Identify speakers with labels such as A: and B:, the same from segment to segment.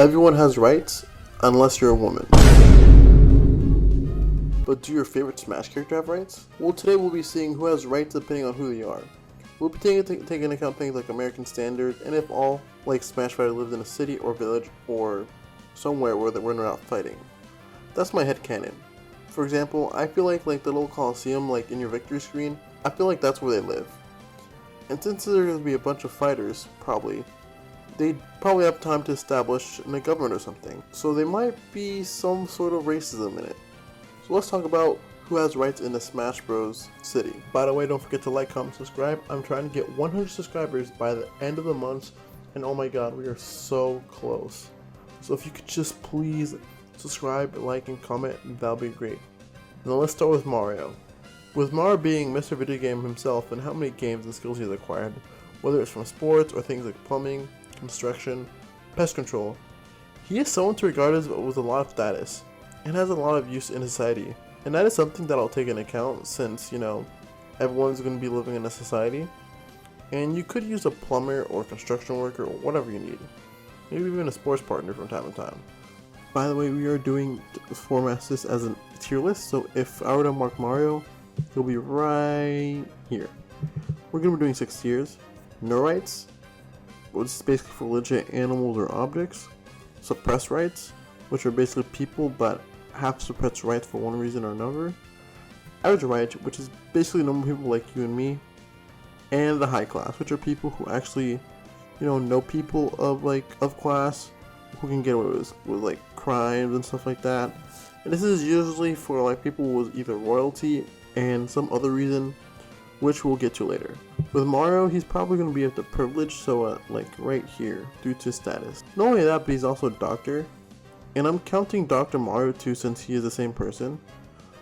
A: Everyone has rights, unless you're a woman. But do your favorite Smash character have rights? Well, today we'll be seeing who has rights depending on who they are. We'll be taking into account things like American standard, and if all, like Smash Fighter, lived in a city or village or somewhere where we're not fighting. That's my headcanon. For example, I feel like the little Coliseum, like in your victory screen, I feel like that's where they live. And since there's going to be a bunch of fighters, they probably have time to establish a government or something. So there might be some sort of racism in it. So let's talk about who has rights in the Smash Bros. City. By the way, don't forget to like, comment, subscribe. I'm trying to get 100 subscribers by the end of the month, and oh my god, we are so close. So if you could just please subscribe, like, and comment, that'll be great. Now let's start with Mario. With Mario being Mr. Video Game himself and how many games and skills he's acquired, whether it's from sports or things like plumbing, construction, pest control, he is someone to regard as with a lot of status and has a lot of use in society. And that is something that I'll take into account since, everyone's going to be living in a society. And you could use a plumber or construction worker or whatever you need. Maybe even a sports partner from time to time. By the way, we are doing format this as a tier list, so if I were to mark Mario, he'll be right here. We're going to be doing 6 tiers. No rights, which is basically for legit animals or objects. Suppress rights, which are basically people that have suppressed rights for one reason or another. Average rights, which is basically normal people like you and me. And the high class, which are people who actually, know people of class who can get away with crimes and stuff like that. And this is usually for people with either royalty and some other reason, which we'll get to later. With Mario, he's probably going to be at the privilege, so right here, due to status. Not only that, but he's also a doctor. And I'm counting Dr. Mario too, since he is the same person.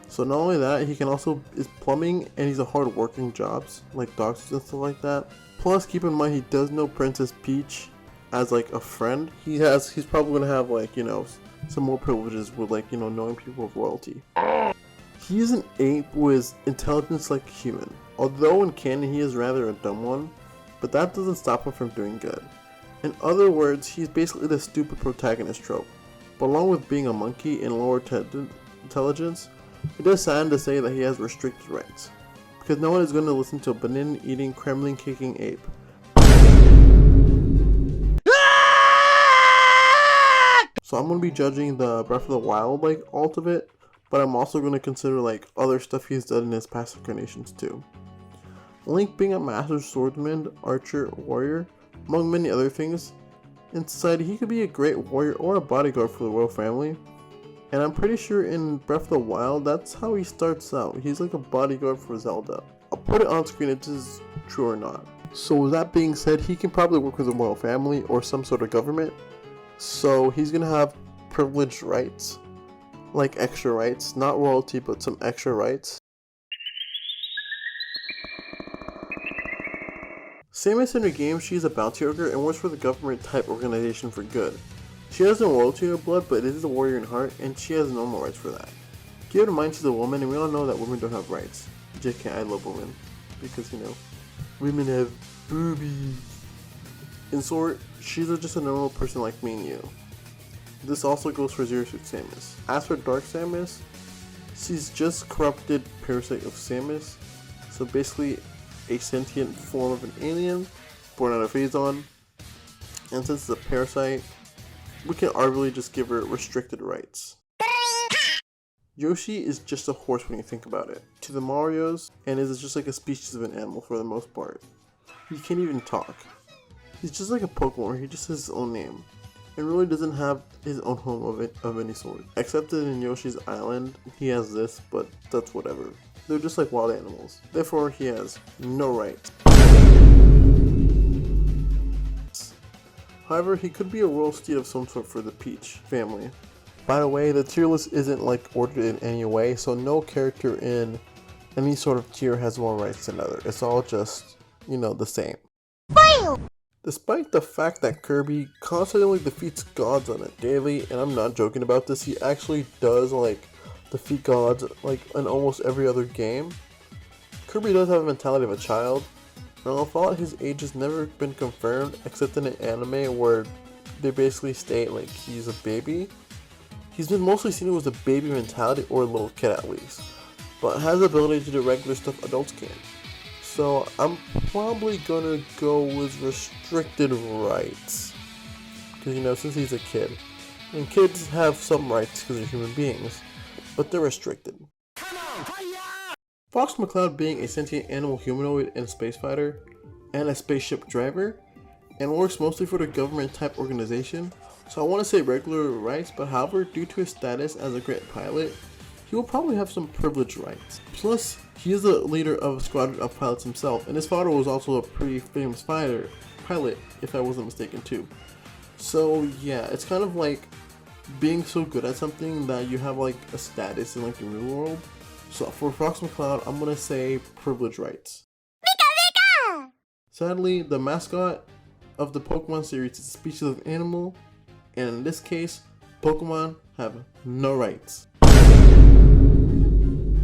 A: So not only that, he can also is plumbing, and he's a hard working jobs, like doctors and stuff like that. Plus, keep in mind, he does know Princess Peach as a friend. He's probably going to have some more privileges with knowing people of royalty. He is an ape with intelligence like a human. Although in canon he is rather a dumb one, but that doesn't stop him from doing good. In other words, he's basically the stupid protagonist trope. But along with being a monkey and lower intelligence, it does sadden to say that he has restricted rights. Because no one is going to listen to a banana-eating, Kremlin-kicking ape. So I'm going to be judging the Breath of the Wild alt of it, but I'm also going to consider other stuff he's done in his past incarnations too. Link being a master swordsman, archer, warrior, among many other things, in society he could be a great warrior or a bodyguard for the royal family. And I'm pretty sure in Breath of the Wild, that's how he starts out. He's like a bodyguard for Zelda. I'll put it on screen if this is true or not. So with that being said, he can probably work with the royal family or some sort of government. So he's gonna have privileged rights. Extra rights, not royalty, but some extra rights. Samus in her game, she's a bounty worker and works for the government type organization for good. She has no royalty in her blood, but is a warrior in heart, and she has normal rights for that. Keep in mind she's a woman, and we all know that women don't have rights. JK, I love women, because women have boobies. In short, she's just a normal person like me and you. This also goes for Zero Suit Samus. As for Dark Samus, she's just corrupted parasite of Samus, so basically a sentient form of an alien born out of Phazon. And since it's a parasite, we can arguably just give her restricted rights. Yoshi is just a horse when you think about it, to the Marios, and is just a species of an animal for the most part. He can't even talk. He's just like a Pokemon where he just has his own name, and really doesn't have his own home of any sort. Except that in Yoshi's Island, he has this, but that's whatever. They're just like wild animals. Therefore, he has no rights. However, he could be a royal steed of some sort for the Peach family. By the way, the tier list isn't ordered in any way, so no character in any sort of tier has more rights than another. It's all just, the same. Despite the fact that Kirby constantly defeats gods on it daily, and I'm not joking about this, he actually does defeat gods in almost every other game. Kirby does have a mentality of a child, and although his age has never been confirmed except in an anime where they basically state like he's a baby. He's been mostly seen as a baby mentality or a little kid at least, but has the ability to do regular stuff adults can. So I'm probably gonna go with restricted rights. Because, you know, since he's a kid. And kids have some rights because they're human beings, but they're restricted. Fox McCloud being a sentient animal humanoid and space fighter, and a spaceship driver, and works mostly for the government type organization, so I want to say regular rights, but however, due to his status as a great pilot, he will probably have some privileged rights. Plus, he is the leader of a squadron of pilots himself, and his father was also a pretty famous pilot, if I wasn't mistaken too. So yeah, it's kind of like being so good at something that you have like a status in like the real world. So for Fox McCloud, I'm gonna say privileged rights. Sadly, the mascot of the Pokemon series is a species of animal, and in this case, Pokemon have no rights.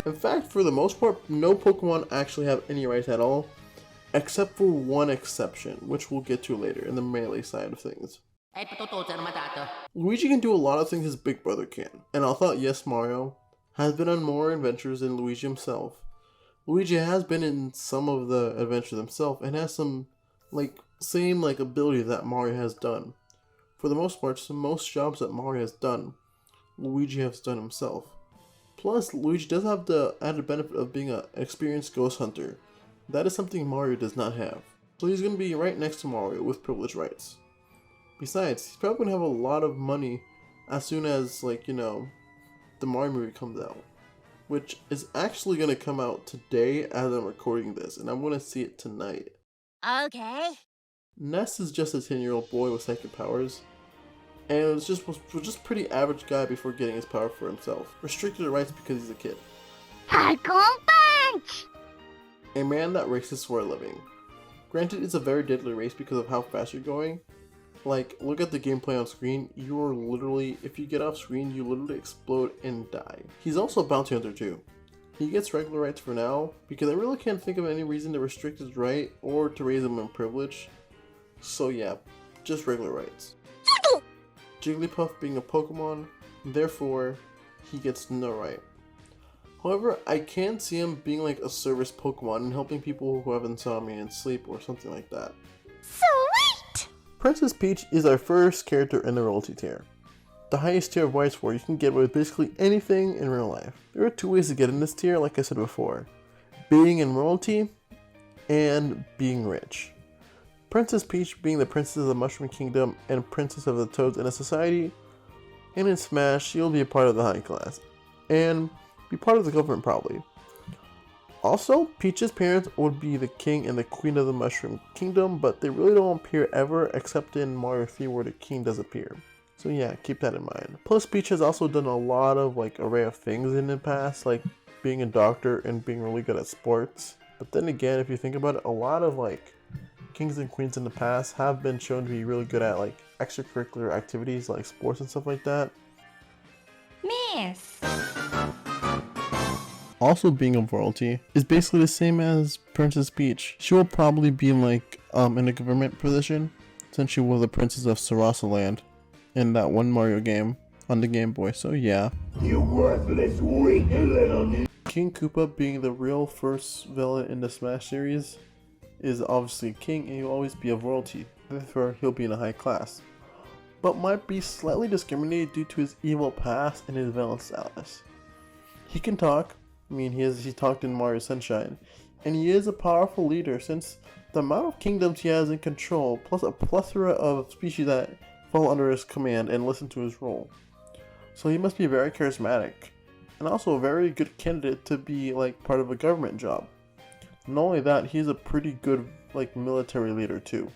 A: In fact, for the most part, no Pokemon actually have any rights at all, except for one exception, which we'll get to later in the melee side of things. Luigi can do a lot of things his big brother can, and although yes, Mario has been on more adventures than Luigi himself, Luigi has been in some of the adventures himself and has some same ability that Mario has done. For the most part, most jobs that Mario has done, Luigi has done himself. Plus, Luigi does have the added benefit of being an experienced ghost hunter. That is something Mario does not have. So he's going to be right next to Mario with privileged rights. Besides, he's probably going to have a lot of money as soon as, the Mario movie comes out. Which is actually going to come out today as I'm recording this, and I'm going to see it tonight.
B: Okay.
A: Ness is just a 10-year-old boy with psychic powers, and was just pretty average guy before getting his power for himself. Restricted rights because he's a kid.
B: Hardcore punch!
A: A man that races for a living. Granted, it's a very deadly race because of how fast you're going. Look at the gameplay on screen, you are literally, if you get off screen, you literally explode and die. He's also a bounty hunter too. He gets regular rights for now, because I really can't think of any reason to restrict his right or to raise him in privilege. So yeah, just regular rights. Jigglypuff being a Pokemon, therefore, he gets no right. However, I can see him being like a service Pokemon and helping people who have insomnia and sleep or something like that.
B: Sweet!
A: Princess Peach is our first character in the royalty tier. The highest tier of rights where you can get with basically anything in real life. There are two ways to get in this tier, like I said before. Being in royalty and being rich. Princess Peach being the princess of the Mushroom Kingdom and princess of the Toads in a society, and in Smash she'll be a part of the high class, and be part of the government probably. Also, Peach's parents would be the king and the queen of the Mushroom Kingdom, but they really don't appear ever except in Mario 3 where the king does appear. So yeah, keep that in mind. Plus, Peach has also done a lot of array of things in the past, like being a doctor and being really good at sports. But then again, if you think about it, a lot of kings and queens in the past have been shown to be really good at extracurricular activities like sports and stuff like that.
B: Miss!
A: Also, being of royalty is basically the same as Princess Peach. She will probably be in a government position since she was the princess of Sarasa Land in that one Mario game on the Game Boy, so yeah.
C: You worthless, weak little...
A: King Koopa being the real first villain in the Smash series is obviously king and he'll always be of royalty, therefore he'll be in a high class. But might be slightly discriminated due to his evil past and his villain status. He can talk, he talked in Mario Sunshine, and he is a powerful leader since the amount of kingdoms he has in control, plus a plethora of species that fall under his command and listen to his role. So he must be very charismatic, and also a very good candidate to be part of a government job. Not only that, he's a pretty good military leader too.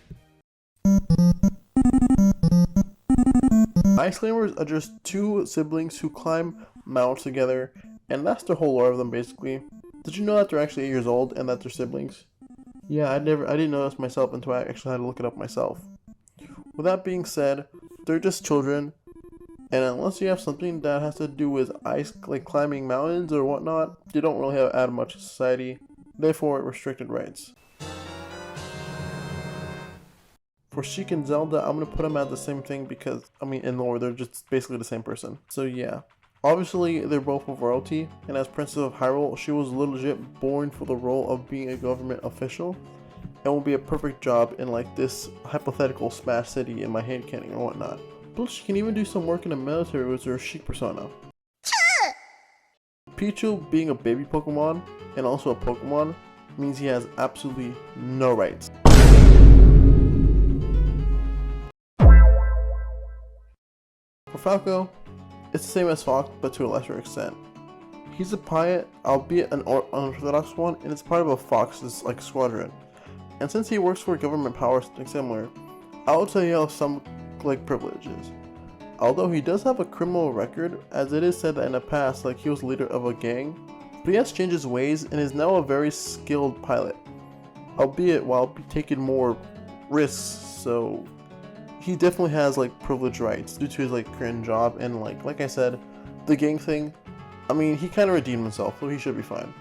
A: Ice Climbers are just two siblings who climb mountains together, and that's the whole lore of them basically. Did you know that they're actually 8 years old and that they're siblings? Yeah, I didn't know this myself until I actually had to look it up myself. With that being said, they're just children, and unless you have something that has to do with ice, climbing mountains or whatnot, you don't really add much to society, therefore restricted rights. For Sheik and Zelda, I'm gonna put them at the same thing because, I mean, in lore, they're just basically the same person. So yeah. Obviously, they're both of royalty, and as Princess of Hyrule, she was legit born for the role of being a government official, and will be a perfect job in like this hypothetical Smash City in my headcanon or whatnot. Plus, she can even do some work in the military with her Sheik persona. Pichu being a baby Pokemon, and also a Pokemon, means he has absolutely no rights. For Falco, it's the same as Fox, but to a lesser extent. He's a pilot, albeit an unorthodox one, and it's part of a Fox's like squadron. And since he works for government powers similar, I would say he has some like privileges. Although he does have a criminal record, as it is said that in the past like he was leader of a gang, but he has changed his ways and is now a very skilled pilot, albeit while taking more risks. So he definitely has like privileged rights due to his like current job, and like I said, the gang thing, I mean, he kind of redeemed himself, so he should be fine.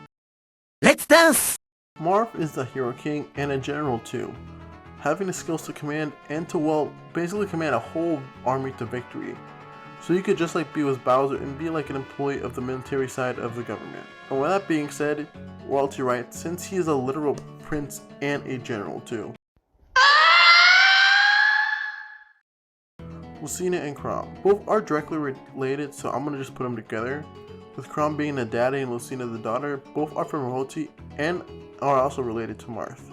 D: Let's dance!
A: Marth is the Hero King and a general too, having the skills to command and to, well, basically command a whole army to victory. So you could just like be with Bowser and be like an employee of the military side of the government. And with that being said, royalty rights, since he is a literal prince and a general too. Lucina and Chrom. Both are directly related, so I'm gonna just put them together. With Chrom being the daddy and Lucina the daughter, both are from royalty and are also related to Marth,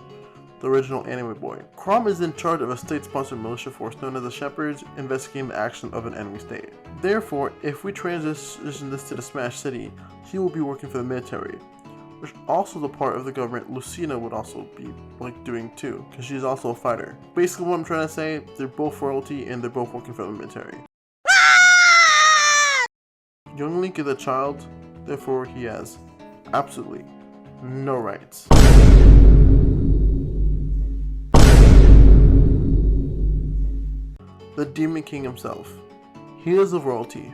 A: the original anime boy. Chrom is in charge of a state-sponsored militia force known as the Shepherds, investigating the action of an enemy state. Therefore, if we transition this to the Smash City, he will be working for the military, which also the part of the government Lucina would also be like doing too, because she's also a fighter. Basically what I'm trying to say, they're both royalty and they're both working for the military. Young Link is a child, therefore he has absolutely no rights. The Demon King himself. He is of royalty.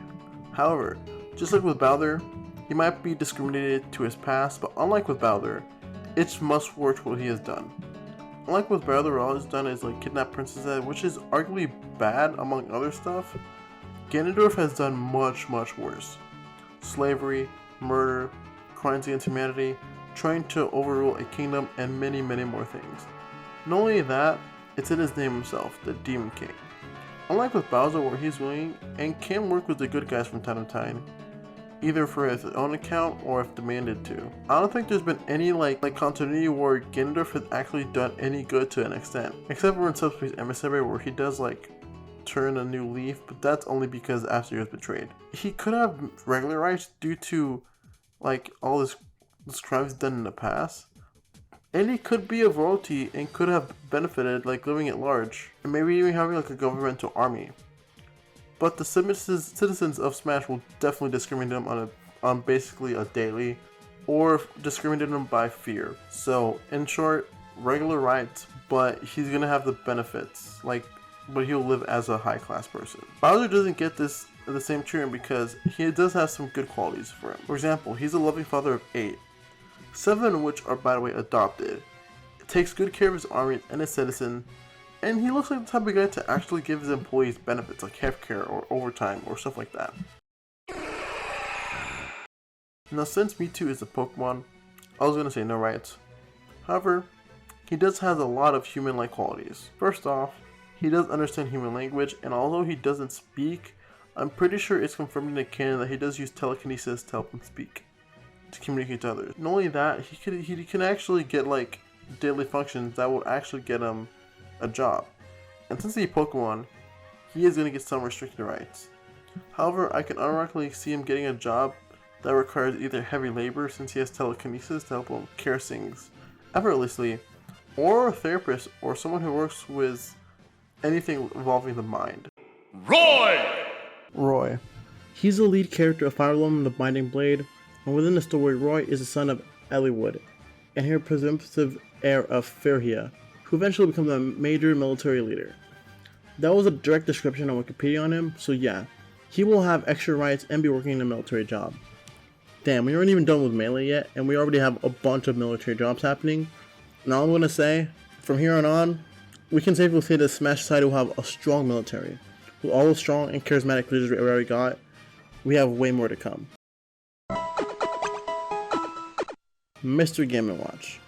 A: However, just like with Bowser, he might be discriminated to his past, but unlike with Bowser, it's must watch what he has done. Unlike with Bowser, all he's done is like kidnap Princess, which is arguably bad among other stuff. Ganondorf has done much worse. Slavery, murder, crimes against humanity, trying to overrule a kingdom, and many more things. Not only that, it's in his name himself, the Demon King. Unlike with Bowser, where he's willing and can work with the good guys from time to time, either for his own account or if demanded to. I don't think there's been any like continuity where Ganondorf has actually done any good to an extent, except for in Subspace Emissary, where he does like turn a new leaf, but that's only because after he was betrayed. He could have regular rights due to like all this crimes done in the past, and he could be of royalty and could have benefited like living at large, and maybe even having like a governmental army. But the citizens of Smash will definitely discriminate him on basically a daily, or discriminate him by fear. So in short, regular rights, but he's gonna have the benefits, but he'll live as a high class person. Bowser doesn't get the same treatment because he does have some good qualities for him. For example, he's a loving father of 8, 7 of which are, by the way, adopted. He takes good care of his army and his citizen, and he looks like the type of guy to actually give his employees benefits like healthcare or overtime or stuff like that. Now, since Mewtwo is a Pokemon, I was gonna say no rights. However, he does have a lot of human-like qualities. First off, he does understand human language, and although he doesn't speak, I'm pretty sure it's confirmed in the canon that he does use telekinesis to help him speak, to communicate to others. Not only that, he can actually get like daily functions that will actually get him a job. And since he's a Pokemon, he is going to get some restricted rights. However, I can unironically see him getting a job that requires either heavy labor, since he has telekinesis to help him cure things effortlessly, or a therapist, or someone who works with anything involving the mind. Roy. He's the lead character of Fire Emblem: The Binding Blade, and within the story, Roy is the son of Eliwood, and her presumptive heir of Ferhia, who eventually becomes a major military leader. That was a direct description on Wikipedia on him, so yeah, he will have extra rights and be working in a military job. Damn, we aren't even done with Melee yet, and we already have a bunch of military jobs happening. And all I'm gonna say, from here on, we can safely say that Smash Society will have a strong military. With all the strong and charismatic leaders we already got, we have way more to come. Mr. Game & Watch.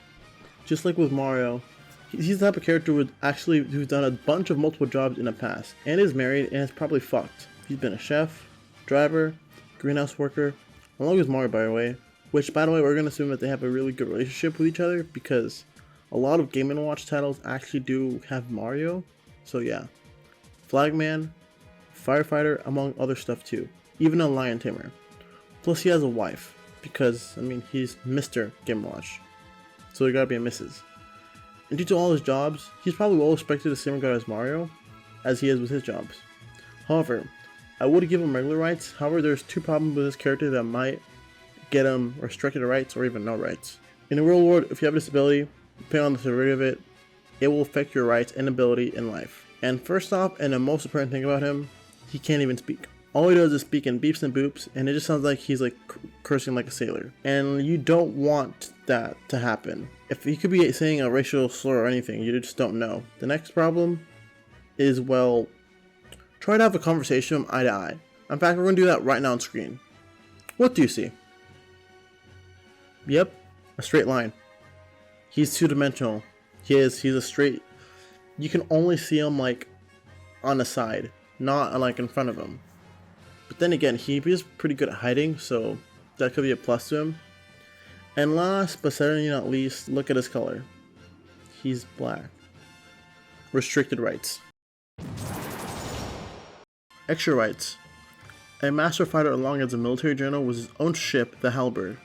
A: Just like with Mario, he's the type of character who's done a bunch of multiple jobs in the past, and is married and is probably fucked. He's been a chef, driver, greenhouse worker, along with Mario, by the way, which, by the way, we're going to assume that they have a really good relationship with each other, because a lot of Game & Watch titles actually do have Mario, so yeah. Flagman, firefighter, among other stuff too, even a lion tamer. Plus he has a wife, because, I mean, he's Mr. Game & Watch, so there gotta be a Mrs. And due to all his jobs, he's probably well respected the same regard as Mario, as he is with his jobs. However, I would give him regular rights. However, there's two problems with this character that might get him restricted rights or even no rights. In the real world, if you have a disability, depending on the severity of it, it will affect your rights and ability in life. And first off, and the most important thing about him, he can't even speak. All he does is speak in beeps and boops, and it just sounds like he's like cursing like a sailor. And you don't want that to happen. If he could be saying a racial slur or anything, you just don't know. The next problem is, well, try to have a conversation with him eye to eye. In fact, we're going to do that right now on screen. What do you see? Yep, a straight line. He's two-dimensional. He's a straight... You can only see him like on the side, not like in front of him. But then again, he is pretty good at hiding, so that could be a plus to him. And last but certainly not least, look at his color. He's black. Restricted rights. Extra rights. A master fighter along as a military general with his own ship, the Halberd.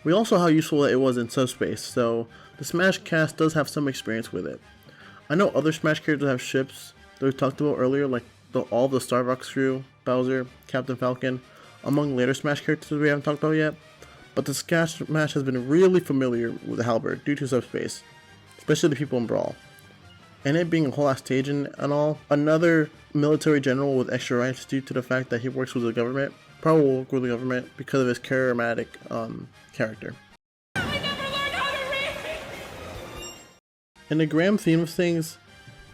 A: We all saw how useful it was in subspace, so the Smash cast does have some experience with it. I know other Smash characters have ships that we talked about earlier, like all the Starbucks crew, Bowser, Captain Falcon, among later Smash characters we haven't talked about yet, but the Smash has been really familiar with the Halberd due to subspace, especially the people in Brawl. And it being a whole ass stage and all, another military general with extra rights due to the fact that he works with the government, probably will work with the government because of his charismatic character. In the grand theme of things,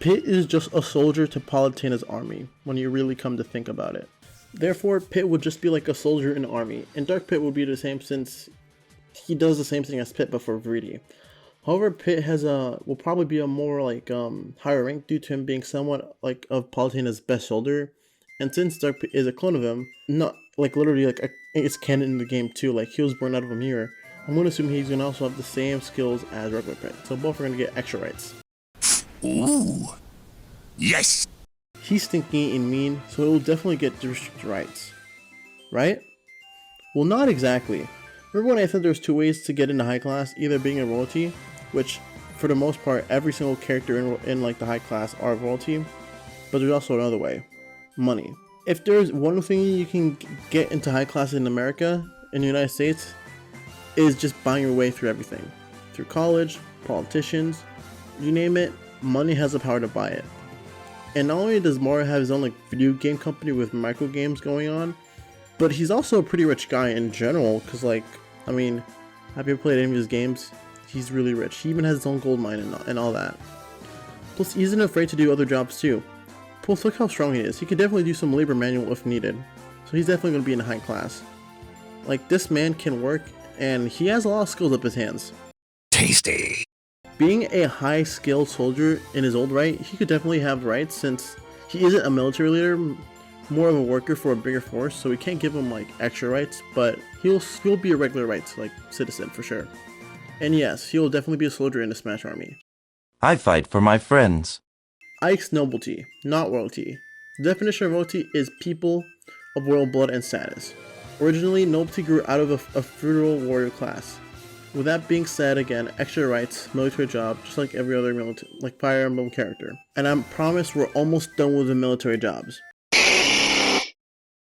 A: Pit is just a soldier to Palutena's army, when you really come to think about it. Therefore, Pit would just be like a soldier in the army, and Dark Pit would be the same since he does the same thing as Pit but for Greedy. However, Pit will probably be a more like higher rank due to him being somewhat like of Palutena's best soldier, and since Dark Pit is a clone of him, not like literally like it's canon in the game too, like he was born out of a mirror, I'm going to assume he's going to also have the same skills as regular Pit, so both are going to get extra rights.
D: Ooh. Yes!
A: He's stinky and mean, so it will definitely get restricted rights. Right? Well, not exactly. Remember when I said there's two ways to get into high class, either being a royalty, which for the most part every single character in like the high class are royalty, but there's also another way. Money. If there's one thing you can get into high class in America, in the United States, is just buying your way through everything. Through college, politicians, you name it, money has the power to buy it. And not only does Mario have his own like video game company with micro games going on, but he's also a pretty rich guy in general, because like, I mean, have you ever played any of his games? He's really rich. He even has his own gold mine and all that. Plus, he isn't afraid to do other jobs too. Plus, look how strong he is. He could definitely do some labor manual if needed. So he's definitely going to be in a high class. Like, this man can work, and he has a lot of skills up his hands.
D: Tasty!
A: Being a high-skilled soldier in his old right, he could definitely have rights since he isn't a military leader, more of a worker for a bigger force, so we can't give him like extra rights, but he'll be a regular rights like citizen for sure. And yes, he will definitely be a soldier in the Smash army.
D: I fight for my friends.
A: Ike's nobility, not royalty. The definition of royalty is people of royal blood and status. Originally, nobility grew out of a feudal warrior class. With that being said, again, extra rights, military job, just like every other like Fire Emblem character. And I promise we're almost done with the military jobs.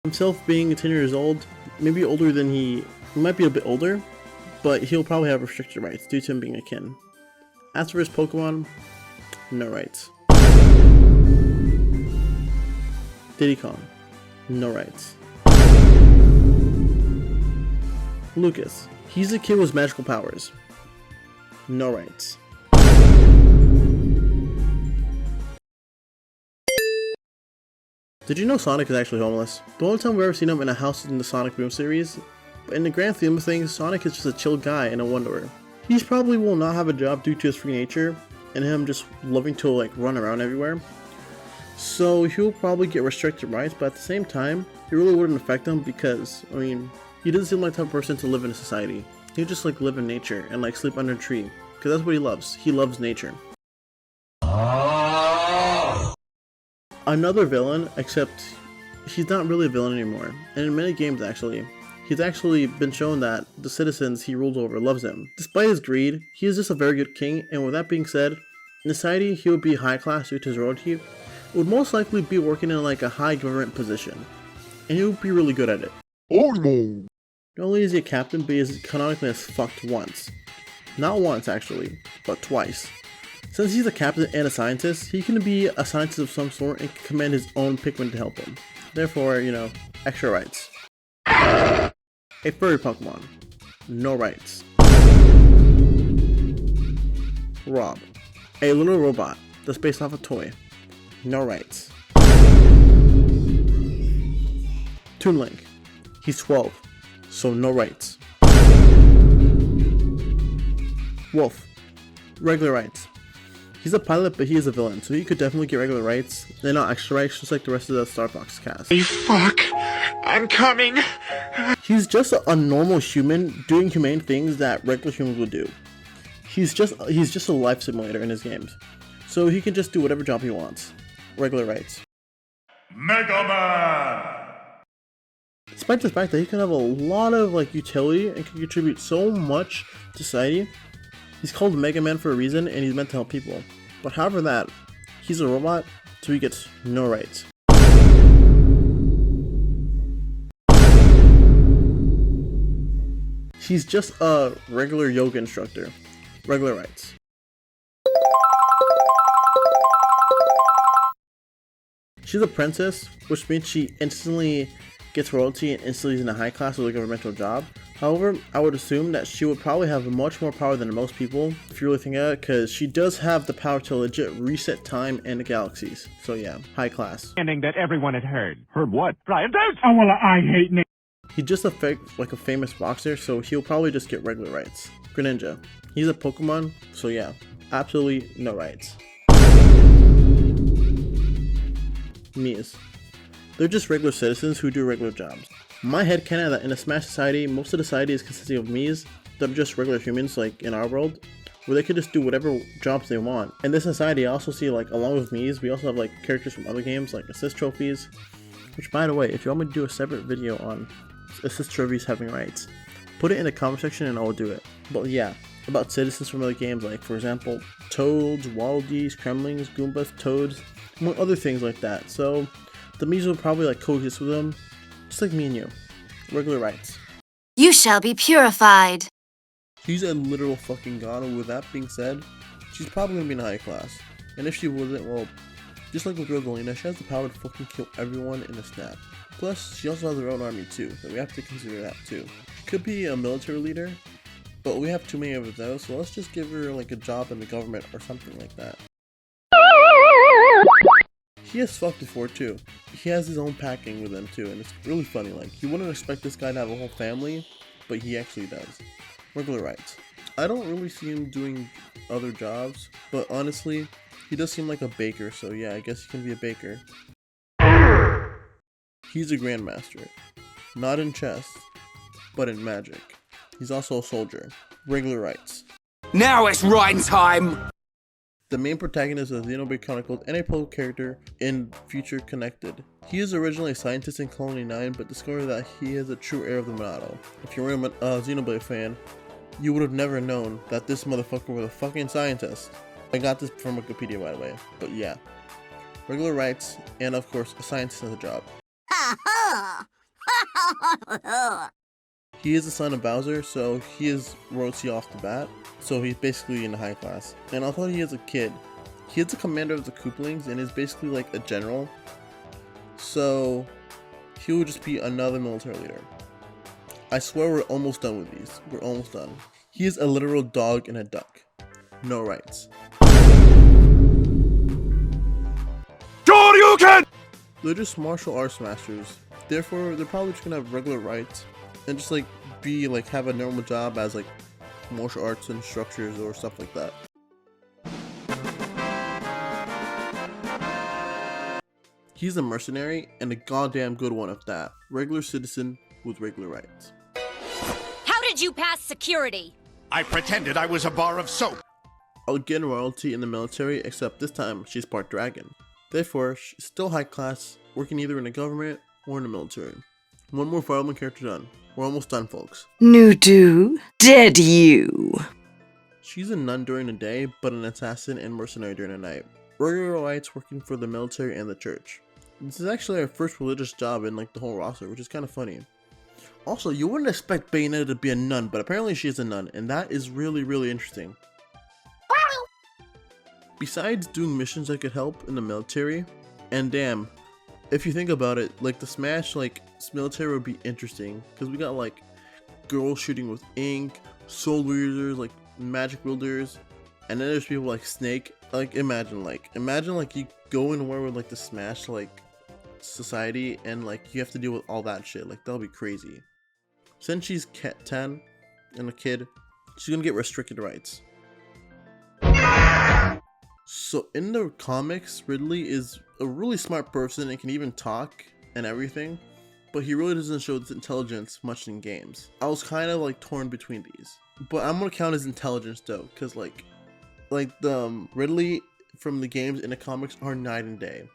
A: Himself being 10 years old, maybe older than he might be a bit older, but he'll probably have restricted rights due to him being a kin. As for his Pokemon, no rights. Diddy Kong, no rights. Lucas, he's a kid with magical powers. No rights. Did you know Sonic is actually homeless? The only time we've ever seen him in a house in the Sonic Boom series, but in the grand theme of things, Sonic is just a chill guy in a Wonderer. He probably will not have a job due to his free nature, and him just loving to like run around everywhere. So he'll probably get restricted rights, but at the same time, it really wouldn't affect him because, I mean, he doesn't seem like the type of person to live in a society. He'll just like live in nature and like sleep under a tree, because that's what he loves. He loves nature. Another villain, except he's not really a villain anymore, and in many games actually. He's actually been shown that the citizens he rules over loves him. Despite his greed, he is just a very good king, and with that being said, in society he would be high class due to his royalty, would most likely be working in like a high government position, and he would be really good at it.
C: Oh no!
A: Not only is he a captain, but he is canonically as fucked once. Not once actually, but twice. Since he's a captain and a scientist, he can be a scientist of some sort and can command his own Pikmin to help him. Therefore, you know, extra rights. A furry Pokemon. No rights. Rob. A little robot that's based off a toy. No rights. Toon Link. He's 12, so no rights. Wolf. Regular rights. He's a pilot, but he is a villain, so he could definitely get regular rights, and not extra rights, just like the rest of the Star Fox cast.
E: Hey, fuck! I'm coming!
A: He's just a normal human doing humane things that regular humans would do. He's just a life simulator in his games, so he can just do whatever job he wants. Regular rights.
E: Mega Man!
A: Despite the fact that he can have a lot of like utility and can contribute so much to society, he's called Mega Man for a reason, and he's meant to help people. But however that, he's a robot, so he gets no rights. He's just a regular yoga instructor. Regular rights. She's a princess, which means she instantly gets royalty and instantly is in a high class with a governmental job. However, I would assume that she would probably have much more power than most people, if you really think of it, because she does have the power to legit reset time and the galaxies. So yeah, high class.
F: That everyone had heard. Heard what? Brian, don't!
E: Oh, well, I hate Nick.
A: He's just a famous boxer, so he'll probably just get regular rights. Greninja. He's a Pokemon, so yeah, absolutely no rights. Mii's. They're just regular citizens who do regular jobs. My headcanon that in a Smash society, most of the society is consisting of Mii's that are just regular humans like in our world, where they could just do whatever jobs they want. In this society, I also see like along with Mii's, we also have like characters from other games like assist trophies, which by the way, if you want me to do a separate video on assist trophies having rights, put it in the comment section and I will do it. But yeah, about citizens from other games like for example, Toads, Wallabies, Kremlings, Goombas, Toads, among other things like that. So the Mii's will probably like coexist with them, just like me and you. Regular rights.
B: You shall be purified.
A: She's a literal fucking god, and with that being said, she's probably gonna be in high class. And if she wasn't, well, just like with Rosalina, she has the power to fucking kill everyone in a snap. Plus, she also has her own army too, so we have to consider that too. She could be a military leader, but we have too many of those, so let's just give her like a job in the government or something like that. He has fucked before too. He has his own packing with them too, and it's really funny. Like, you wouldn't expect this guy to have a whole family, but he actually does. Regular rights. I don't really see him doing other jobs, but honestly, he does seem like a baker, so yeah, I guess he can be a baker. He's a grandmaster. Not in chess, but in magic. He's also a soldier. Regular rights.
G: Now it's writing time!
A: The main protagonist of Xenoblade Chronicles and a Poke character in Future Connected. He is originally a scientist in Colony 9, but discovered that he is a true heir of the Monado. If you're a Xenoblade fan, you would have never known that this motherfucker was a fucking scientist. I got this from Wikipedia, by the way, but yeah. Regular rights, and of course, a scientist has a job. He is the son of Bowser, so he is royalty off the bat, so he's basically in the high class. And although he is a kid, he is the commander of the Koopalings and is basically like a general, so he will just be another military leader. I swear we're almost done with these. We're almost done. He is a literal dog and a duck. No rights.
E: Shoryuken!
A: They're just martial arts masters. Therefore, they're probably just gonna have regular rights and just like be like have a normal job as like martial arts instructors or stuff like that. He's a mercenary and a goddamn good one at that. Regular citizen with regular rights.
H: How did you pass security?
E: I pretended I was a bar of soap.
A: Again, royalty in the military, except this time she's part dragon. Therefore, she's still high class, working either in the government or in the military. One more Fire Emblem character done. We're almost done, folks.
B: Nudu, dead you.
A: She's a nun during the day, but an assassin and mercenary during the night. Regular rights working for the military and the church. This is actually our first religious job in like the whole roster, which is kind of funny. Also, you wouldn't expect Bayonetta to be a nun, but apparently she is a nun, and that is really, really interesting. Besides doing missions that could help in the military, and damn, if you think about it, like the Smash like military would be interesting because we got like girls shooting with ink, soul wielders, like magic wielders, and then there's people like Snake. Like imagine you go in war with like the Smash like society and like you have to deal with all that shit. Like that'll be crazy. Since she's 10 and a kid, she's gonna get restricted rights. So in the comics, Ridley is a really smart person and can even talk and everything, but he really doesn't show his intelligence much in games. I was kind of like torn between these, but I'm gonna count his intelligence though, because like the Ridley from the games and the comics are night and day.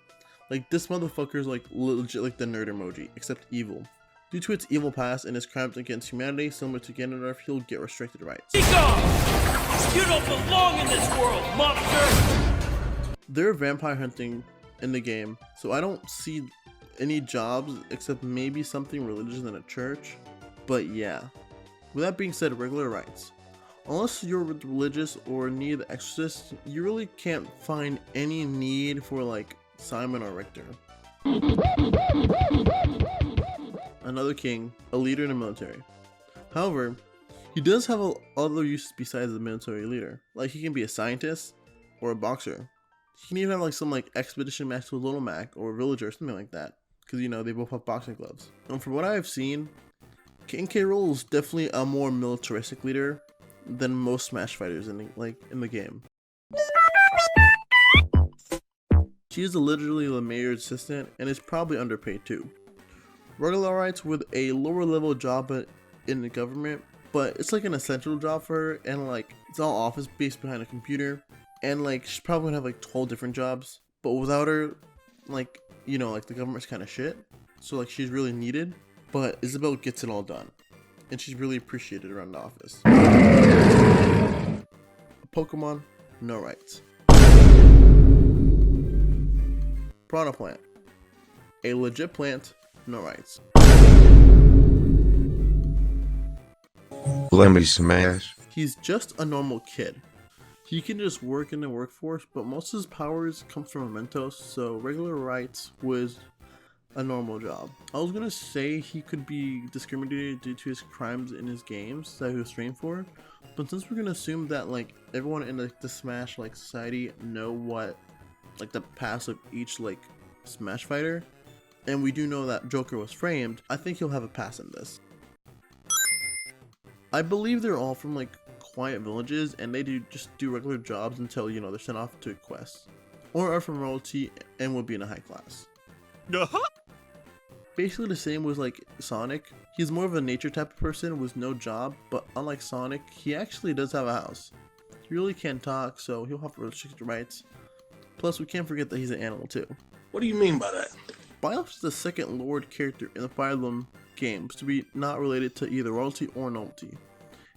A: Like this motherfucker is like legit like the nerd emoji, except evil. Due to its evil past and its crimes against humanity, similar to Ganondorf, he'll get restricted rights.
I: Be gone! You don't belong in this world, monster!
A: They're vampire hunting in the game, so I don't see any jobs except maybe something religious in a church. But yeah, with that being said, regular rights. Unless you're religious or need the exorcist, you really can't find any need for like Simon or Richter. Another king, a leader in the military. However, he does have other uses besides the military leader. Like he can be a scientist or a boxer. He can even have like some like expedition match with Little Mac or a villager or something like that. Because you know they both have boxing gloves. And from what I've seen, King K. Rool is definitely a more militaristic leader than most Smash fighters in the game. She is literally the mayor's assistant and is probably underpaid too. Regular rights with a lower level job in the government, but it's like an essential job for her, and like it's all office based behind a computer, and like she's probably gonna have like 12 different jobs, but without her, like you know, like the government's kind of shit, so like she's really needed, but Isabelle gets it all done, and she's really appreciated around the office. A Pokemon, no rights. Piranha Plant, a legit plant, no rights.
J: Let me smash.
A: He's just a normal kid. He can just work in the workforce, but most of his powers come from Mementos, so regular rights was a normal job. I was gonna say he could be discriminated due to his crimes in his games that he was trained for, but since we're gonna assume that like everyone in the Smash like society know what like the past of each like Smash fighter, and we do know that Joker was framed, I think he'll have a pass in this. I believe they're all from like quiet villages and they just do regular jobs until you know they're sent off to a quest, or are from royalty and will be in a high class. Basically the same with like Sonic. He's more of a nature type of person with no job, but unlike Sonic, he actually does have a house. He really can't talk, so he'll have restricted rights. Plus, we can't forget that he's an animal too.
J: What do you mean by that?
A: Bioff is the second Lord character in the Fire Emblem games to be not related to either royalty or nobility.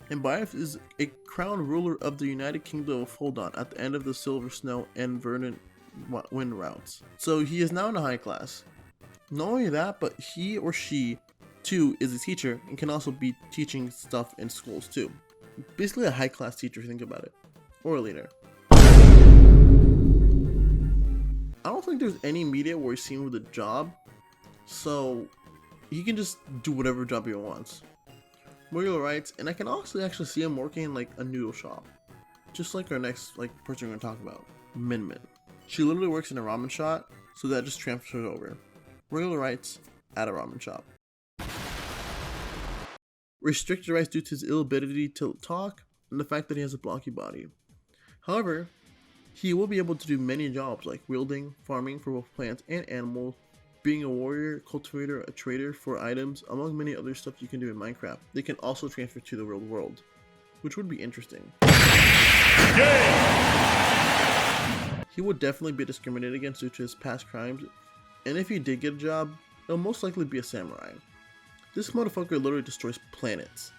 A: And Bioff is a crown ruler of the United Kingdom of Holdon at the end of the Silver Snow and Vernon Wind routes. So he is now in a high class. Not only that, but he or she too is a teacher and can also be teaching stuff in schools too. Basically a high class teacher if you think about it. Or a leader. I don't think there's any media where he's seen with a job, so he can just do whatever job he wants. Regular rights, and I can also actually see him working in like a noodle shop. Just like our next like person we're gonna talk about, Min Min. She literally works in a ramen shop, so that just transfers over. Regular rights at a ramen shop. Restricted rights due to his inability to talk and the fact that he has a blocky body. However, he will be able to do many jobs like wielding, farming for both plants and animals, being a warrior, cultivator, a trader for items, among many other stuff you can do in Minecraft. They can also transfer to the real world, which would be interesting. He would definitely be discriminated against due to his past crimes, and if he did get a job, it'll most likely be a samurai. This motherfucker literally destroys planets.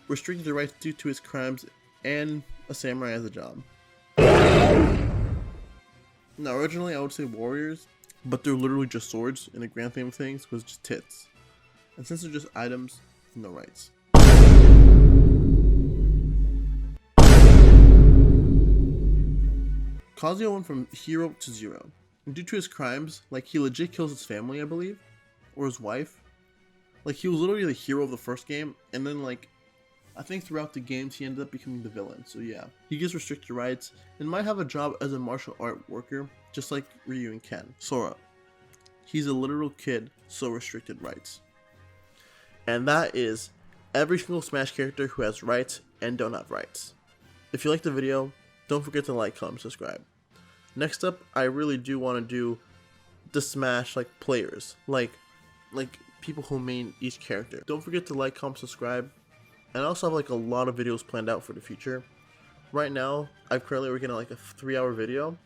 A: Restricted rights due to his crimes and a samurai as a job. Now originally I would say warriors, but they're literally just swords in the grand scheme of things because it's just tits. And since they're just items, no rights. Kazuya went from hero to zero. And due to his crimes, like he legit kills his family, I believe, or his wife. Like he was literally the hero of the first game, and then like, I think throughout the games he ended up becoming the villain, so yeah. He gets restricted rights, and might have a job as a martial art worker, just like Ryu and Ken. Sora. He's a literal kid, so restricted rights. And that is every single Smash character who has rights and don't have rights. If you liked the video, don't forget to like, comment, subscribe. Next up, I really do want to do the Smash like players, like people who main each character. Don't forget to like, comment, subscribe, and I also have like a lot of videos planned out for the future. Right now, I'm currently working on like a 3-hour video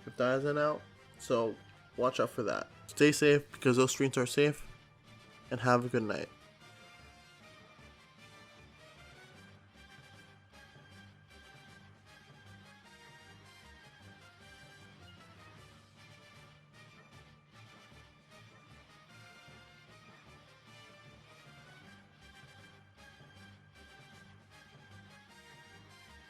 A: if that isn't out, so watch out for that. Stay safe because those streams are safe, and have a good night.